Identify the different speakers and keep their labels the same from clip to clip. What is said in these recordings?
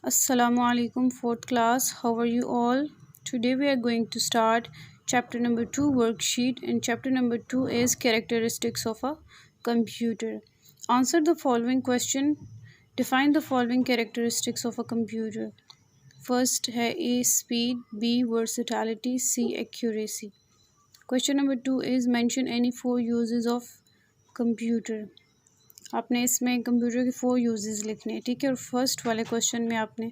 Speaker 1: Assalamu alaikum, fourth class. How are you all? Today we are going to start chapter number 2 worksheet, and chapter number 2 is characteristics of a computer. Answer the following question. Define the following characteristics of a computer. First है A speed, B versatility, C accuracy. Question number 2 is mention any 4 uses of computer. आपने इसमें computer के 4 uses लिखने हैं, ठीक है। और first वाले क्वेश्चन में आपने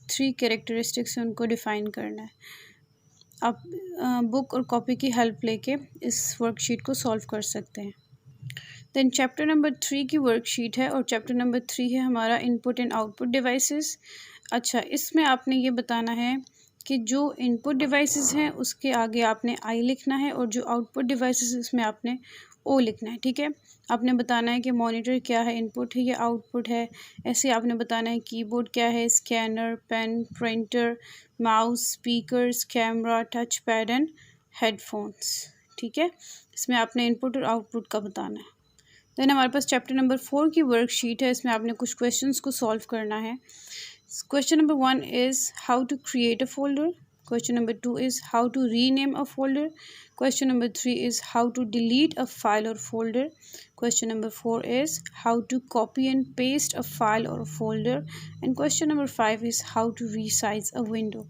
Speaker 1: 3 कैरेक्टरिस्टिक्स हैं उनको डिफ़ाइन करना है। आप बुक और कॉपी की हेल्प लेके इस वर्कशीट को सॉल्व कर सकते हैं। देन चैप्टर नंबर 3 की वर्कशीट है और चैप्टर नंबर 3 है हमारा इनपुट एंड आउटपुट डिवाइसेस। अच्छा, इसमें आपने ये बताना है कि जो इनपुट डिवाइसेस हैं उसके आगे आपने आई लिखना है और जो आउटपुट डिवाइसेस उसमें आपने ओ लिखना है, ठीक है। आपने बताना है कि मॉनिटर क्या है, इनपुट है या आउटपुट है। ऐसे आपने बताना है कीबोर्ड क्या है, scanner, pen, printer, mouse, speakers, camera, touch pad and headphones, ठीक है। इसमें आपने इनपुट और आउटपुट का बताना है। देन हमारे पास चैप्टर नंबर 4 की वर्कशीट है। इसमें आपने कुछ क्वेश्चंस को सॉल्व करना है। Question number 1 is how to create a folder. Question number 2 is how to rename a folder. Question number 3 is how to delete a file or folder. Question number 4 is how to copy and paste a file or a folder. And question number 5 is how to resize a window.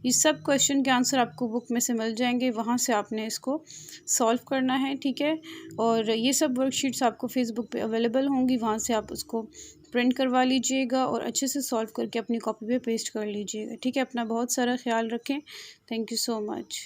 Speaker 1: ये सब question के answer आपको book में से मिल जाएंगे, वहाँ से आपने इसको सॉल्व करना है, ठीक है। और ये सब वर्कशीट्स आपको फेसबुक पे अवेलेबल होंगी, वहाँ से आप उसको प्रिंट करवा लीजिएगा और अच्छे से सॉल्व करके अपनी कॉपी पे पेस्ट कर लीजिएगा, ठीक है। अपना बहुत सारा ख्याल रखें। Thank you so much.